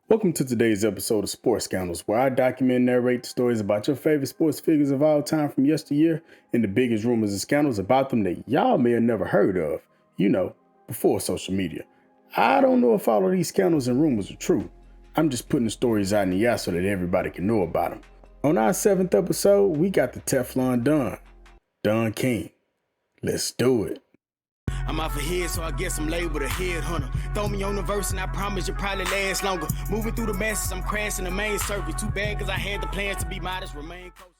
Welcome to today's episode of Sports Scandals, where I document and narrate the stories about your favorite sports figures of all time from yesteryear and the biggest rumors and scandals about them that y'all may have never heard of, before social media. I don't know if all of these scandals and rumors are true. I'm just putting the stories out in the air so that everybody can know about them. On our 7th episode, we got the Teflon Don King. Let's do it. I'm off ahead, so I guess I'm labeled a headhunter. Throw me on the verse and I promise you'll probably last longer. Moving through the masses, I'm crashing the main circuit. Too bad cause I had the plans to be modest, remain closer.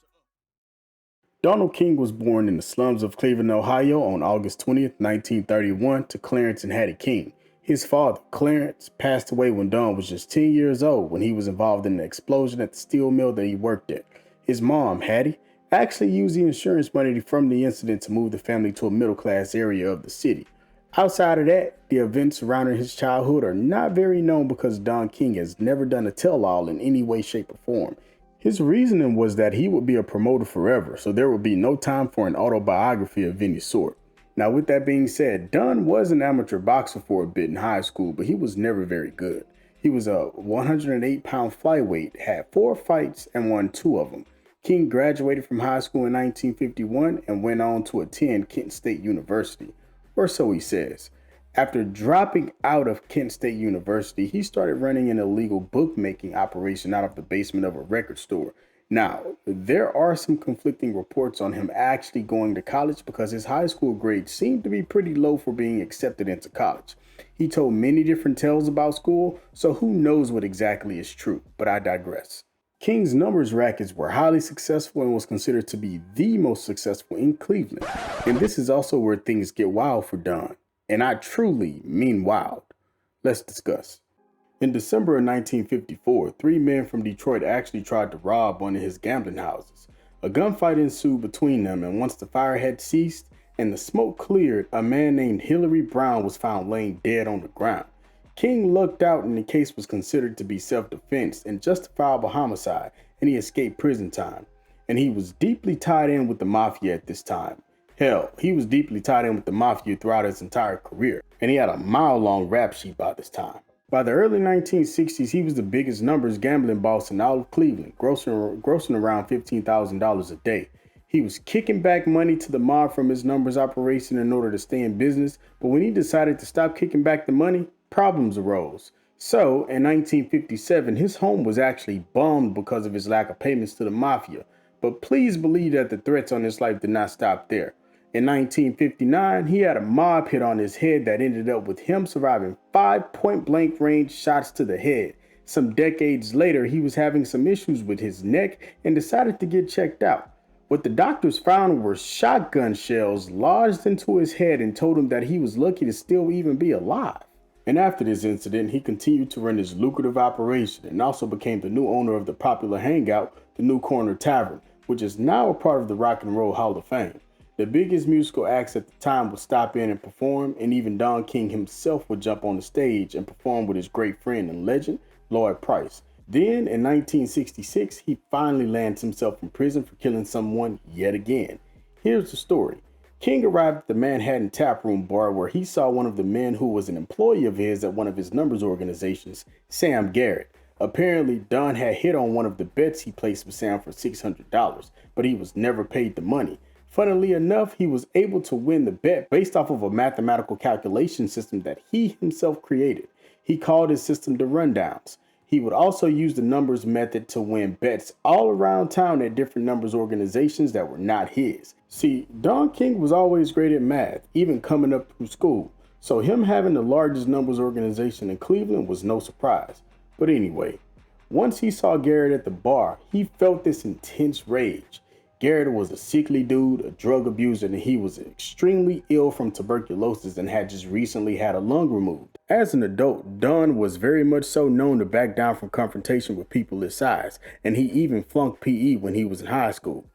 Donald King was born in the slums of Cleveland, Ohio on August 20th, 1931 to Clarence and Hattie King. His father, Clarence, passed away when Don was just 10 years old when he was involved in an explosion at the steel mill that he worked at. His mom, Hattie, actually used the insurance money from the incident to move the family to a middle-class area of the city. Outside of that, the events surrounding his childhood are not very known because Don King has never done a tell-all in any way, shape, or form. His reasoning was that he would be a promoter forever, so there would be no time for an autobiography of any sort. Now, with that being said, Don was an amateur boxer for a bit in high school, but he was never very good. He was a 108-pound flyweight, had 4 fights, and won 2 of them. King graduated from high school in 1951 and went on to attend Kent State University, or so he says. After dropping out of Kent State University, he started running an illegal bookmaking operation out of the basement of a record store. Now, there are some conflicting reports on him actually going to college because his high school grades seemed to be pretty low for being accepted into college. He told many different tales about school, so who knows what exactly is true, but I digress. King's numbers rackets were highly successful and was considered to be the most successful in Cleveland. And this is also where things get wild for Don. And I truly mean wild. Let's discuss. In December of 1954, 3 men from Detroit actually tried to rob one of his gambling houses. A gunfight ensued between them, and once the fire had ceased and the smoke cleared, a man named Hillary Brown was found laying dead on the ground. King lucked out and the case was considered to be self-defense and justifiable homicide, and he escaped prison time. And he was deeply tied in with the Mafia at this time. Hell, he was deeply tied in with the Mafia throughout his entire career, and he had a mile-long rap sheet by this time. By the early 1960s, he was the biggest numbers gambling boss in all of Cleveland, grossing around $15,000 a day. He was kicking back money to the mob from his numbers operation in order to stay in business, but when he decided to stop kicking back the money, problems arose. So, in 1957, his home was actually bombed because of his lack of payments to the Mafia. But please believe that the threats on his life did not stop there. In 1959, he had a mob hit on his head that ended up with him surviving 5 point-blank range shots to the head. Some decades later, he was having some issues with his neck and decided to get checked out. What the doctors found were shotgun shells lodged into his head and told him that he was lucky to still even be alive. And after this incident, he continued to run his lucrative operation and also became the new owner of the popular hangout, the New Corner Tavern, which is now a part of the Rock and Roll Hall of Fame. The biggest musical acts at the time would stop in and perform, and even Don King himself would jump on the stage and perform with his great friend and legend, Lloyd Price. Then, in 1966, he finally lands himself in prison for killing someone yet again. Here's the story. King arrived at the Manhattan Taproom Bar where he saw one of the men who was an employee of his at one of his numbers organizations, Sam Garrett. Apparently, Don had hit on one of the bets he placed with Sam for $600, but he was never paid the money. Funnily enough, he was able to win the bet based off of a mathematical calculation system that he himself created. He called his system the rundowns. He would also use the numbers method to win bets all around town at different numbers organizations that were not his. See, Don King was always great at math, even coming up through school, so him having the largest numbers organization in Cleveland was no surprise. But anyway, once he saw Garrett at the bar, he felt this intense rage. Garrett was a sickly dude, a drug abuser, and he was extremely ill from tuberculosis and had just recently had a lung removed. As an adult, Don was very much so known to back down from confrontation with people his size, and he even flunked PE when he was in high school.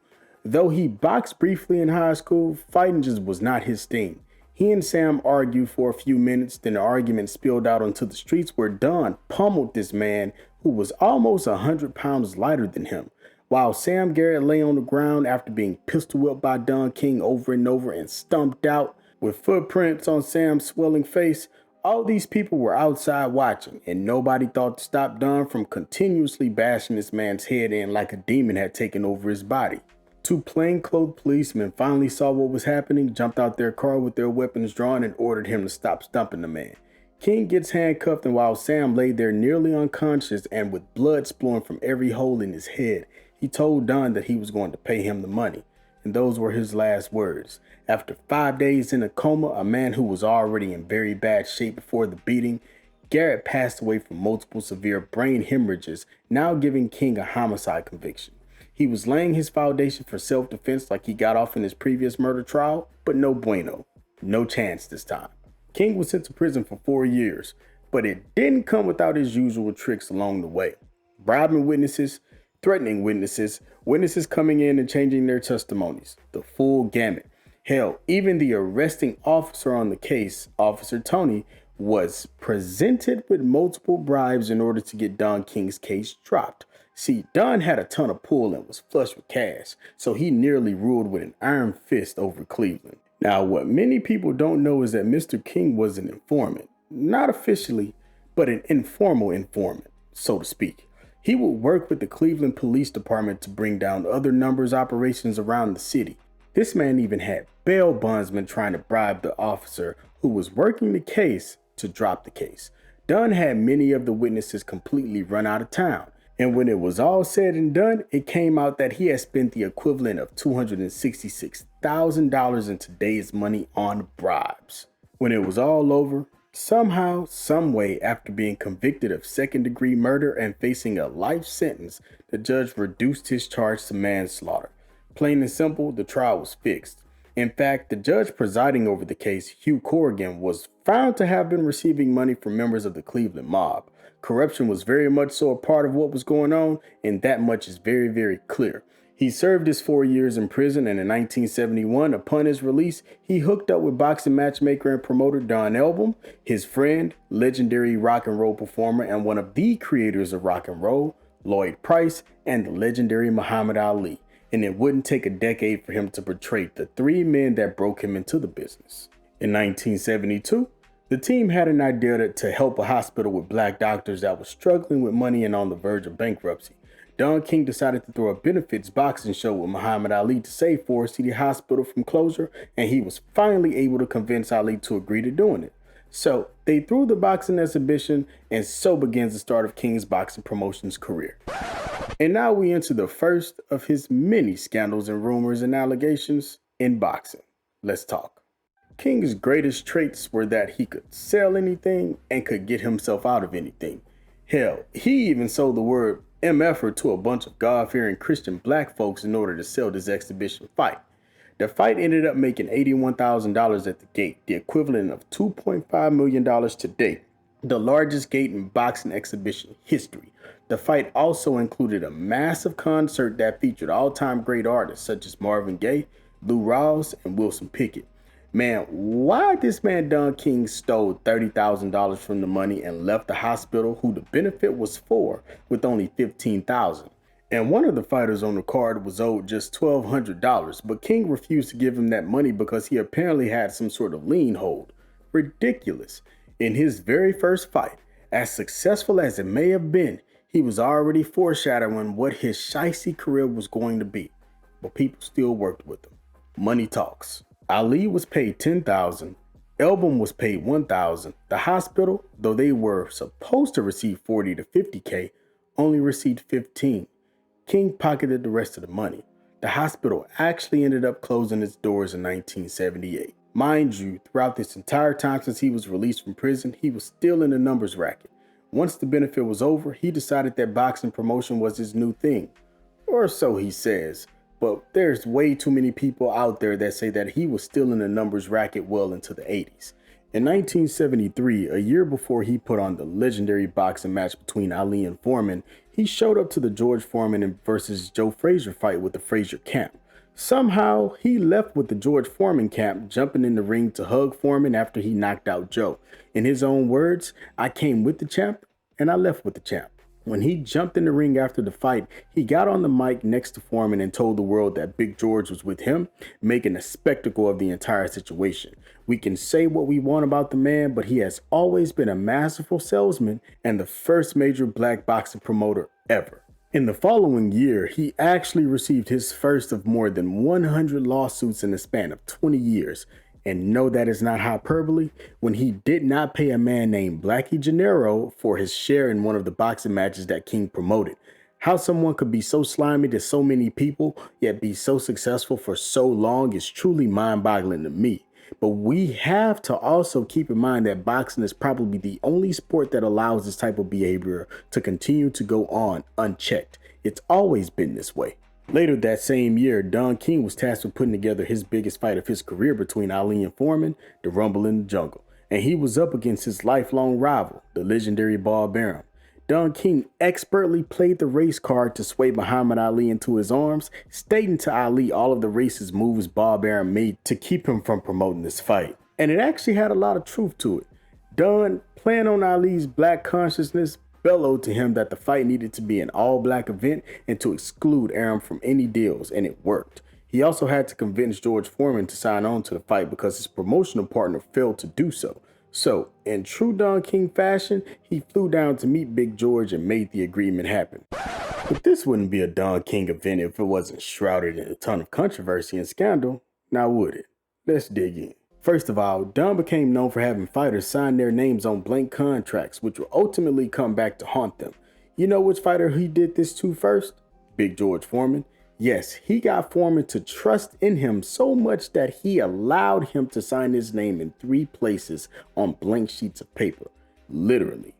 Though he boxed briefly in high school, fighting just was not his thing. He and Sam argued for a few minutes, then the argument spilled out onto the streets where Don pummeled this man who was almost 100 pounds lighter than him. While Sam Garrett lay on the ground after being pistol whipped by Don King over and over and stumped out with footprints on Sam's swelling face, All these people were outside watching, and nobody thought to stop Don from continuously bashing this man's head in like a demon had taken over his body. Two plainclothes policemen finally saw what was happening, jumped out their car with their weapons drawn, and ordered him to stop stumping the man. King gets handcuffed, and while Sam lay there nearly unconscious and with blood spewing from every hole in his head, he told Don that he was going to pay him the money. And those were his last words. After 5 days in a coma, a man who was already in very bad shape before the beating, Garrett passed away from multiple severe brain hemorrhages, now giving King a homicide conviction. He was laying his foundation for self-defense like he got off in his previous murder trial, but no bueno. No chance this time. King was sent to prison for 4 years, but it didn't come without his usual tricks along the way. Bribing witnesses, threatening witnesses, witnesses coming in and changing their testimonies. The full gamut. Hell, even the arresting officer on the case, Officer Tony, was presented with multiple bribes in order to get Don King's case dropped. See, Don had a ton of pull and was flush with cash, so he nearly ruled with an iron fist over Cleveland. Now, what many people don't know is that Mr. King was an informant. Not officially, but an informal informant, so to speak. He would work with the Cleveland Police Department to bring down other numbers operations around the city. This man even had bail bondsmen trying to bribe the officer who was working the case to drop the case. Dunn had many of the witnesses completely run out of town. And when it was all said and done, it came out that he had spent the equivalent of $266,000 in today's money on bribes. When it was all over, somehow, someway, after being convicted of second-degree murder and facing a life sentence, the judge reduced his charge to manslaughter. Plain and simple, the trial was fixed. In fact, the judge presiding over the case, Hugh Corrigan, was found to have been receiving money from members of the Cleveland mob. Corruption was very much so a part of what was going on, and that much is very, very clear. He served his 4 years in prison, and in 1971, upon his release, he hooked up with boxing matchmaker and promoter Don Elbum, his friend, legendary rock and roll performer, and one of the creators of rock and roll, Lloyd Price, and the legendary Muhammad Ali. And it wouldn't take a decade for him to portray the three men that broke him into the business. In 1972, the team had an idea to help a hospital with black doctors that was struggling with money and on the verge of bankruptcy. Don King decided to throw a benefits boxing show with Muhammad Ali to save Forest City Hospital from closure, and he was finally able to convince Ali to agree to doing it. So they threw the boxing exhibition, and so begins the start of King's boxing promotions career. And now we enter the first of his many scandals and rumors and allegations in boxing. Let's talk. King's greatest traits were that he could sell anything and could get himself out of anything. Hell, he even sold the word MFer to a bunch of God-fearing Christian black folks in order to sell this exhibition fight. The fight ended up making $81,000 at the gate, the equivalent of $2.5 million today, the largest gate in boxing exhibition history. The fight also included a massive concert that featured all-time great artists such as Marvin Gaye, Lou Rawls, and Wilson Pickett. Man, why this man Don King stole $30,000 from the money and left the hospital who the benefit was for with only $15,000? And one of the fighters on the card was owed just $1,200, but King refused to give him that money because he apparently had some sort of lien hold. Ridiculous. In his very first fight, as successful as it may have been, he was already foreshadowing what his shicey career was going to be. But people still worked with him. Money talks. Ali was paid $10,000. Elbum was paid $1,000. The hospital, though they were supposed to receive $40 to $50K, only received $15. King pocketed the rest of the money. The hospital actually ended up closing its doors in 1978. Mind you, throughout this entire time since he was released from prison, he was still in the numbers racket. Once the benefit was over, he decided that boxing promotion was his new thing. Or so he says. But there's way too many people out there that say that he was still in the numbers racket well into the 80s. In 1973, a year before he put on the legendary boxing match between Ali and Foreman, he showed up to the George Foreman versus Joe Frazier fight with the Frazier camp. Somehow, he left with the George Foreman camp, jumping in the ring to hug Foreman after he knocked out Joe. In his own words, "I came with the champ and I left with the champ." When he jumped in the ring after the fight, he got on the mic next to Foreman and told the world that Big George was with him, making a spectacle of the entire situation. We can say what we want about the man, but he has always been a masterful salesman and the first major black boxing promoter ever. In the following year, he actually received his first of more than 100 lawsuits in the span of 20 years. And no, that is not hyperbole, when he did not pay a man named Blackie Gennaro for his share in one of the boxing matches that King promoted. How someone could be so slimy to so many people, yet be so successful for so long is truly mind-boggling to me. But we have to also keep in mind that boxing is probably the only sport that allows this type of behavior to continue to go on unchecked. It's always been this way. Later that same year, Don King was tasked with putting together his biggest fight of his career between Ali and Foreman, the Rumble in the Jungle. And he was up against his lifelong rival, the legendary Bob Arum. Don King expertly played the race card to sway Muhammad Ali into his arms, stating to Ali all of the racist moves Bob Arum made to keep him from promoting this fight. And it actually had a lot of truth to it. Don, playing on Ali's black consciousness, bellowed to him that the fight needed to be an all-black event and to exclude Arum from any deals, and it worked. He also had to convince George Foreman to sign on to the fight because his promotional partner failed to do so. So, in true Don King fashion, he flew down to meet Big George and made the agreement happen. But this wouldn't be a Don King event if it wasn't shrouded in a ton of controversy and scandal, now would it? Let's dig in. First of all, Don became known for having fighters sign their names on blank contracts, which will ultimately come back to haunt them. You know which fighter he did this to first? Big George Foreman. Yes, he got Foreman to trust in him so much that he allowed him to sign his name in 3 places on blank sheets of paper. Literally.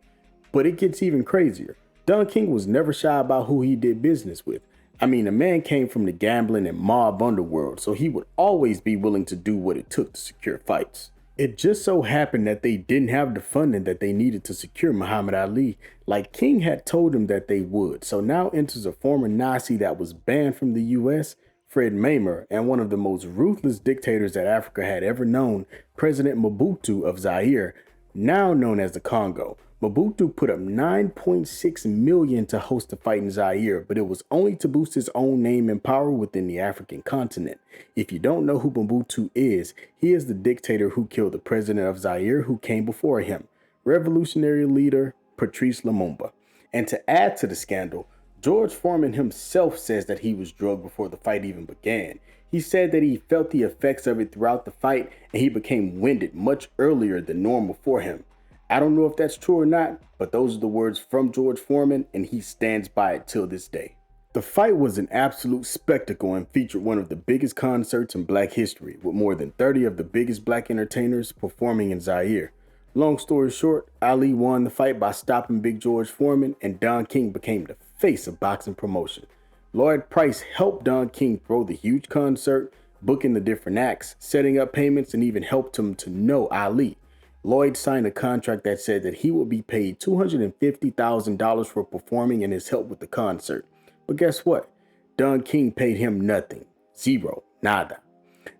But it gets even crazier. Don King was never shy about who he did business with. I mean, the man came from the gambling and mob underworld, so he would always be willing to do what it took to secure fights. It just so happened that they didn't have the funding that they needed to secure Muhammad Ali, like King had told him that they would. So now enters a former Nazi that was banned from the US, Fred Maymer, and one of the most ruthless dictators that Africa had ever known, President Mobutu of Zaire, now known as the Congo. Mobutu put up $9.6 million to host the fight in Zaire, but it was only to boost his own name and power within the African continent. If you don't know who Mobutu is, he is the dictator who killed the president of Zaire who came before him, revolutionary leader Patrice Lumumba. And to add to the scandal, George Foreman himself says that he was drugged before the fight even began. He said that he felt the effects of it throughout the fight and he became winded much earlier than normal for him. I don't know if that's true or not, but those are the words from George Foreman, and he stands by it till this day. The fight was an absolute spectacle and featured one of the biggest concerts in black history, with more than 30 of the biggest black entertainers performing in Zaire. Long story short, Ali won the fight by stopping Big George Foreman, and Don King became the face of boxing promotion. Lloyd Price helped Don King throw the huge concert, booking the different acts, setting up payments, and even helped him to know Ali. Lloyd signed a contract that said that he would be paid $250,000 for performing and his help with the concert. But guess what? Don King paid him nothing. Zero. Nada.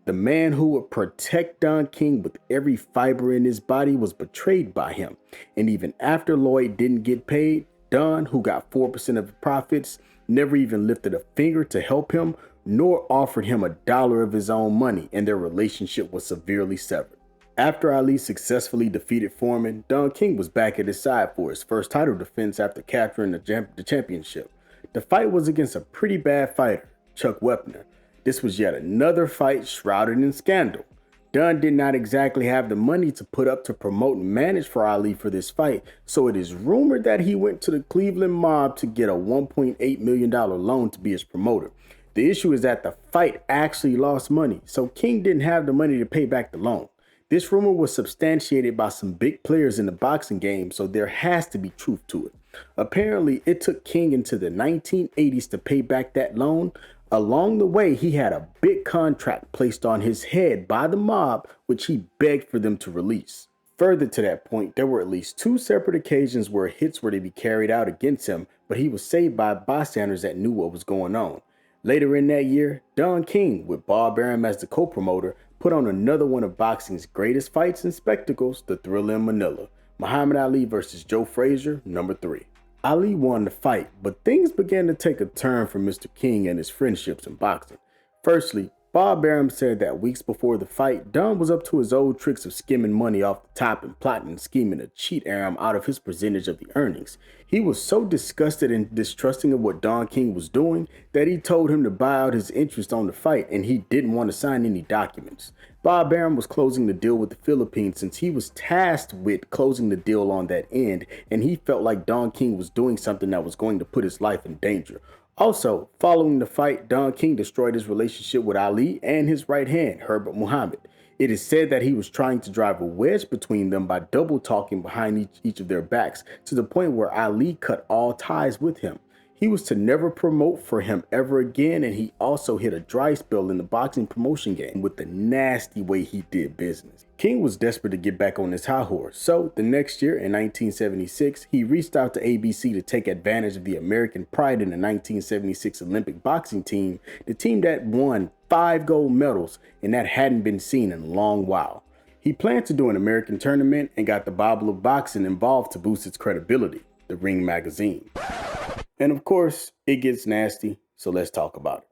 The man who would protect Don King with every fiber in his body was betrayed by him. And even after Lloyd didn't get paid, Don, who got 4% of the profits, never even lifted a finger to help him, nor offered him $1 of his own money, and their relationship was severely severed. After Ali successfully defeated Foreman, Don King was back at his side for his first title defense after capturing the championship. The fight was against a pretty bad fighter, Chuck Wepner. This was yet another fight shrouded in scandal. Don did not exactly have the money to put up to promote and manage for Ali for this fight, so it is rumored that he went to the Cleveland mob to get a $1.8 million loan to be his promoter. The issue is that the fight actually lost money, so King didn't have the money to pay back the loan. This rumor was substantiated by some big players in the boxing game, so there has to be truth to it. Apparently, it took King into the 1980s to pay back that loan. Along the way, he had a big contract placed on his head by the mob, which he begged for them to release. Further to that point, there were at least 2 separate occasions where hits were to be carried out against him, but he was saved by bystanders that knew what was going on. Later in that year, Don King, with Bob Arum as the co-promoter, put on another one of boxing's greatest fights and spectacles, the Thriller in Manila, Muhammad Ali versus Joe Frazier, number 3. Ali won the fight, but things began to take a turn for Mr. King and his friendships in boxing. Firstly, Bob Arum said that weeks before the fight, Don was up to his old tricks of skimming money off the top and plotting and scheming to cheat Arum out of his percentage of the earnings. He was so disgusted and distrusting of what Don King was doing that he told him to buy out his interest on the fight, and he didn't want to sign any documents. Bob Arum was closing the deal with the Philippines since he was tasked with closing the deal on that end, and he felt like Don King was doing something that was going to put his life in danger. Also, following the fight, Don King destroyed his relationship with Ali and his right hand, Herbert Muhammad. It is said that he was trying to drive a wedge between them by double talking behind each of their backs to the point where Ali cut all ties with him. He was to never promote for him ever again, and he also hit a dry spell in the boxing promotion game with the nasty way he did business. King was desperate to get back on his high horse, so the next year in 1976, he reached out to ABC to take advantage of the American pride in the 1976 Olympic boxing team, the team that won 5 gold medals, and that hadn't been seen in a long while. He planned to do an American tournament and got the Bible of Boxing involved to boost its credibility, the Ring magazine. And of course, it gets nasty, so let's talk about it.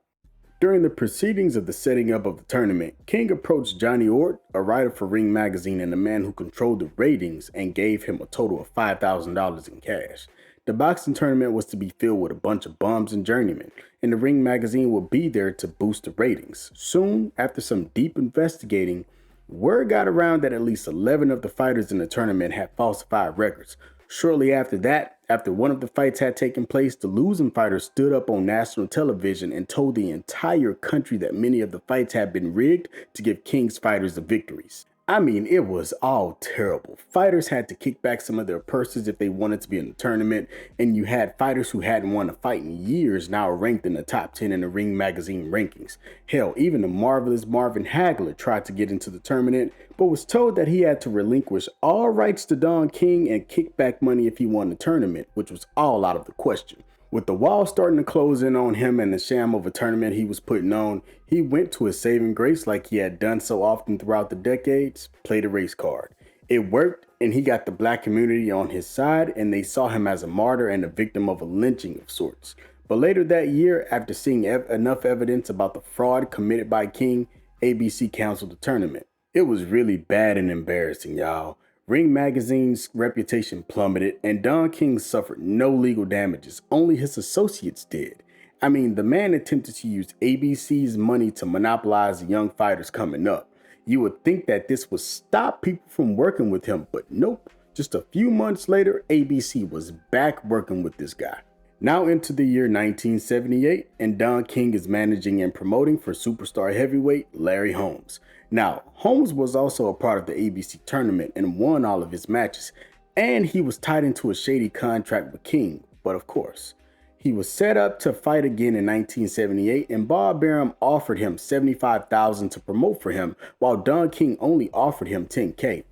During the proceedings of the setting up of the tournament, King approached Johnny Ort, a writer for Ring magazine and the man who controlled the ratings, and gave him a total of $5,000 in cash. The boxing tournament was to be filled with a bunch of bums and journeymen, and the Ring magazine would be there to boost the ratings. Soon, after some deep investigating, word got around that at least 11 of the fighters in the tournament had falsified records. Shortly after that, after one of the fights had taken place, the losing fighter stood up on national television and told the entire country that many of the fights had been rigged to give King's fighters the victories. I mean, it was all terrible. Fighters had to kick back some of their purses if they wanted to be in the tournament, and you had fighters who hadn't won a fight in years now ranked in the top 10 in the Ring magazine rankings. Hell, even the marvelous Marvin Hagler tried to get into the tournament, but was told that he had to relinquish all rights to Don King and kick back money if he won the tournament, which was all out of the question. With the wall starting to close in on him and the sham of a tournament he was putting on, he went to his saving grace like he had done so often throughout the decades, play the race card. It worked, and he got the black community on his side, and they saw him as a martyr and a victim of a lynching of sorts. But later that year, after seeing enough evidence about the fraud committed by King, ABC canceled the tournament. It was really bad and embarrassing, y'all. Ring magazine's reputation plummeted, and Don King suffered no legal damages, only his associates did. I mean, the man attempted to use ABC's money to monopolize the young fighters coming up. You would think that this would stop people from working with him, but nope. Just a few months later, ABC was back working with this guy. Now into the year 1978, and Don King is managing and promoting for superstar heavyweight Larry Holmes. Now, Holmes was also a part of the ABC tournament and won all of his matches, and he was tied into a shady contract with King, but of course, he was set up to fight again in 1978, and Bob Arum offered him $75,000 to promote for him, while Don King only offered him $10K.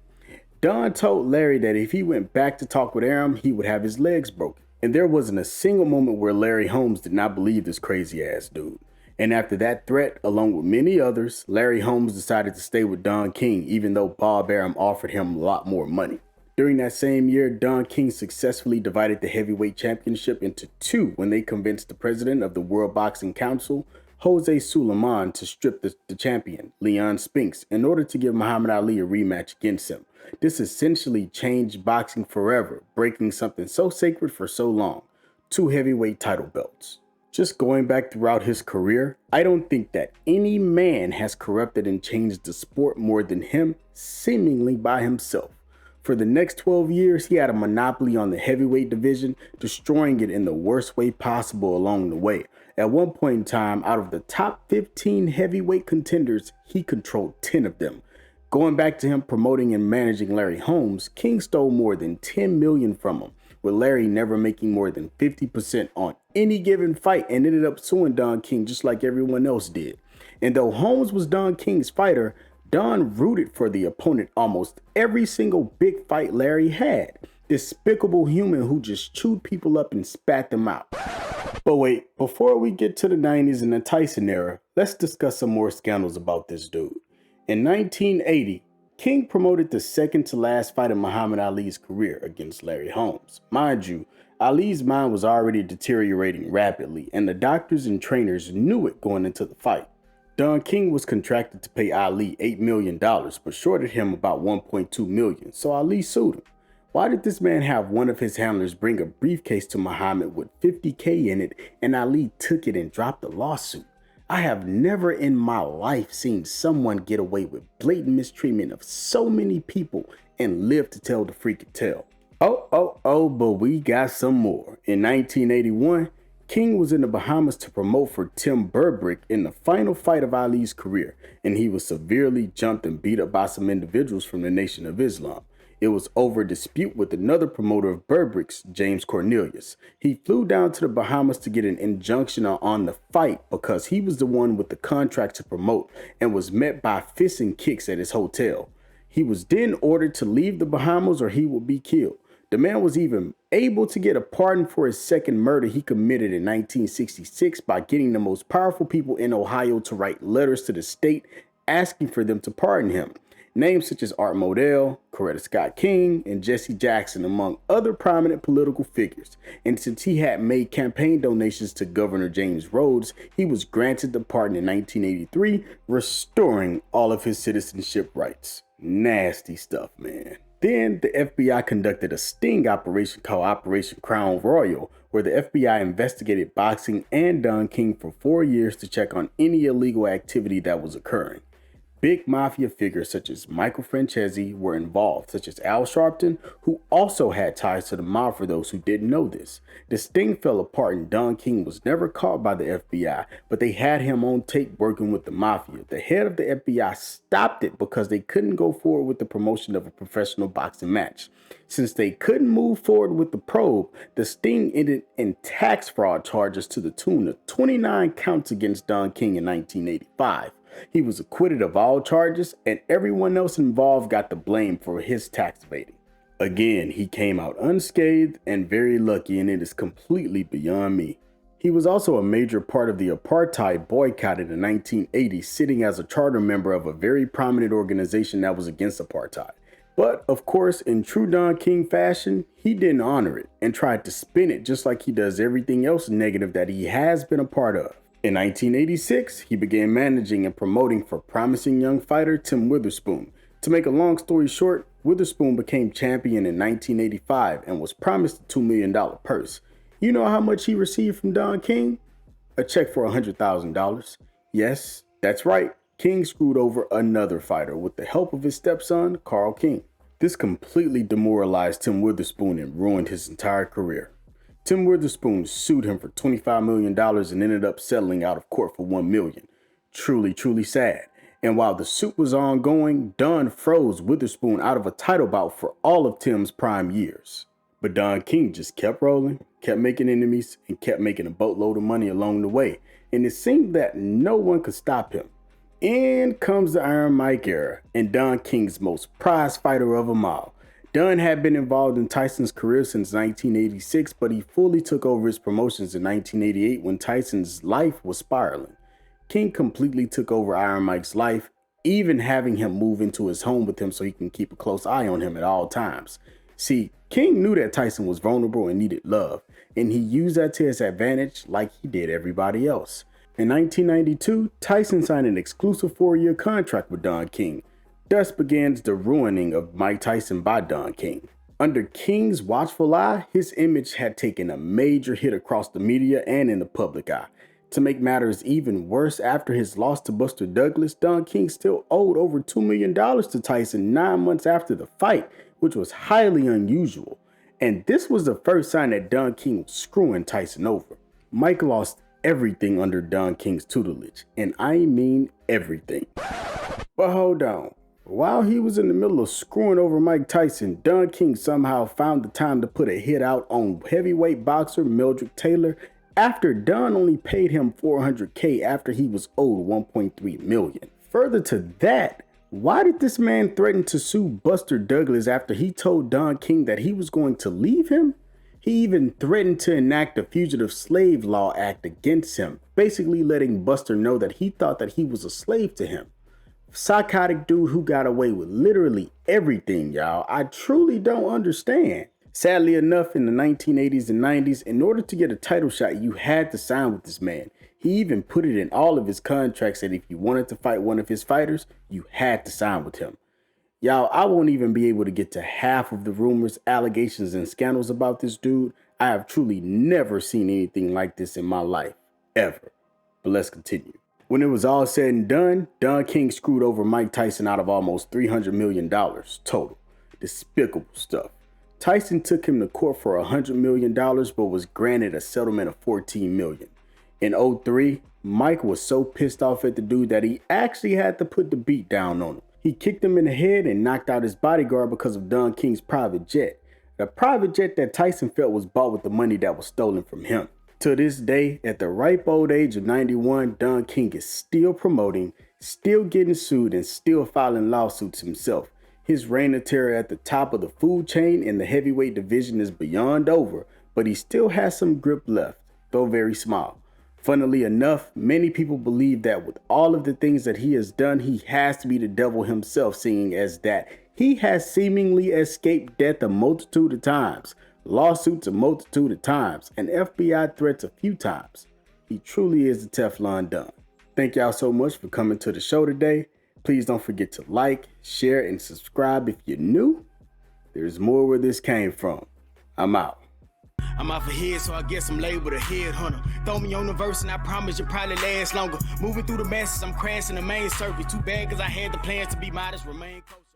Don told Larry that if he went back to talk with Arum, he would have his legs broken, and there wasn't a single moment where Larry Holmes did not believe this crazy-ass dude. And after that threat, along with many others, Larry Holmes decided to stay with Don King, even though Bob Arum offered him a lot more money. During that same year, Don King successfully divided the heavyweight championship into two when they convinced the president of the World Boxing Council, Jose Sulaiman, to strip the champion, Leon Spinks, in order to give Muhammad Ali a rematch against him. This essentially changed boxing forever, breaking something so sacred for so long, 2 heavyweight title belts. Just going back throughout his career, I don't think that any man has corrupted and changed the sport more than him, seemingly by himself. For the next 12 years, he had a monopoly on the heavyweight division, destroying it in the worst way possible along the way. At one point in time, out of the top 15 heavyweight contenders, he controlled 10 of them. Going back to him promoting and managing Larry Holmes, King stole more than $10 million from him, with Larry never making more than 50% on any given fight, and ended up suing Don King just like everyone else did. And though Holmes was Don King's fighter, Don rooted for the opponent almost every single big fight Larry had. Despicable human who just chewed people up and spat them out. But wait, before we get to the 90s and the Tyson era, let's discuss some more scandals about this dude. In 1980, King promoted the second to last fight in Muhammad Ali's career against Larry Holmes. Mind you, Ali's mind was already deteriorating rapidly, and the doctors and trainers knew it going into the fight. Don King was contracted to pay Ali $8 million, but shorted him about $1.2 million, so Ali sued him. Why did this man have one of his handlers bring a briefcase to Muhammad with $50K in it, and Ali took it and dropped the lawsuit? I have never in my life seen someone get away with blatant mistreatment of so many people and live to tell the freaking tale. But we got some more. In 1981, King was in the Bahamas to promote for Tim Burbrick in the final fight of Ali's career, and he was severely jumped and beat up by some individuals from the Nation of Islam. It was over a dispute with another promoter of Burbrick's, James Cornelius. He flew down to the Bahamas to get an injunction on the fight because he was the one with the contract to promote, and was met by fists and kicks at his hotel. He was then ordered to leave the Bahamas or he would be killed. The man was even able to get a pardon for his second murder he committed in 1966 by getting the most powerful people in Ohio to write letters to the state asking for them to pardon him. Names such as Art Modell, Coretta Scott King, and Jesse Jackson, among other prominent political figures. And since he had made campaign donations to Governor James Rhodes, he was granted the pardon in 1983, restoring all of his citizenship rights. Nasty stuff, man. Then the FBI conducted a sting operation called Operation Crown Royal, where the FBI investigated boxing and Don King for 4 years to check on any illegal activity that was occurring. Big Mafia figures such as Michael Francesi were involved, such as Al Sharpton, who also had ties to the mob for those who didn't know this. The sting fell apart and Don King was never caught by the FBI, but they had him on tape working with the Mafia. The head of the FBI stopped it because they couldn't go forward with the promotion of a professional boxing match. Since they couldn't move forward with the probe, the sting ended in tax fraud charges to the tune of 29 counts against Don King in 1985. He was acquitted of all charges, and everyone else involved got the blame for his tax evading. Again, he came out unscathed and very lucky, and it is completely beyond me. He was also a major part of the apartheid boycott in the 1980s, sitting as a charter member of a very prominent organization that was against apartheid. But, of course, in true Don King fashion, he didn't honor it and tried to spin it just like he does everything else negative that he has been a part of. In 1986, he began managing and promoting for promising young fighter Tim Witherspoon. To make a long story short, Witherspoon became champion in 1985 and was promised a $2 million purse. You know how much he received from Don King? A check for $100,000. Yes, that's right. King screwed over another fighter with the help of his stepson, Carl King. This completely demoralized Tim Witherspoon and ruined his entire career. Tim Witherspoon sued him for $25 million and ended up settling out of court for $1 million. Truly, truly sad. And while the suit was ongoing, Don froze Witherspoon out of a title bout for all of Tim's prime years. But Don King just kept rolling, kept making enemies, and kept making a boatload of money along the way. And it seemed that no one could stop him. In comes the Iron Mike era, and Don King's most prized fighter of them all. Don had been involved in Tyson's career since 1986, but he fully took over his promotions in 1988 when Tyson's life was spiraling. King completely took over Iron Mike's life, even having him move into his home with him so he can keep a close eye on him at all times. See, King knew that Tyson was vulnerable and needed love, and he used that to his advantage like he did everybody else. In 1992, Tyson signed an exclusive 4-year contract with Don King. Thus begins the ruining of Mike Tyson by Don King. Under King's watchful eye, his image had taken a major hit across the media and in the public eye. To make matters even worse, after his loss to Buster Douglas, Don King still owed over $2 million to Tyson 9 months after the fight, which was highly unusual. And this was the first sign that Don King was screwing Tyson over. Mike lost everything under Don King's tutelage, and I mean everything. But hold on. While he was in the middle of screwing over Mike Tyson, Don King somehow found the time to put a hit out on heavyweight boxer Meldrick Taylor after Don only paid him $400K after he was owed $1.3 million. Further to that, why did this man threaten to sue Buster Douglas after he told Don King that he was going to leave him? He even threatened to enact a Fugitive Slave Law Act against him, basically letting Buster know that he thought that he was a slave to him. Psychotic dude who got away with literally everything, y'all. I truly don't understand. Sadly enough, in the 1980s and 90s, in order to get a title shot, you had to sign with this man. He even put it in all of his contracts that if you wanted to fight one of his fighters, you had to sign with him. Y'all, I won't even be able to get to half of the rumors, allegations, and scandals about this dude. I have truly never seen anything like this in my life, ever. But let's continue. When it was all said and done, Don King screwed over Mike Tyson out of almost $300 million total. Despicable stuff. Tyson took him to court for $100 million, but was granted a settlement of $14 million. In 2003, Mike was so pissed off at the dude that he actually had to put the beat down on him. He kicked him in the head and knocked out his bodyguard because of Don King's private jet. The private jet that Tyson felt was bought with the money that was stolen from him. To this day, at the ripe old age of 91, Don King is still promoting, still getting sued, and still filing lawsuits himself. His reign of terror at the top of the food chain in the heavyweight division is beyond over, but he still has some grip left, though very small. Funnily enough, many people believe that with all of the things that he has done, he has to be the devil himself, seeing as that he has seemingly escaped death a multitude of times, lawsuits a multitude of times, and FBI threats a few times. He truly is the Teflon Don. Thank y'all so much for coming to the show today. Please don't forget to like, share, and subscribe if you're new. There's more where this came from. I'm out. I'm off ahead, so I guess I'm labeled a head hunter. Throw me on the verse and I promise you'll probably last longer. Moving through the masses, I'm crashing the main circuit. Too bad cause I had the plans to be modest, remain close.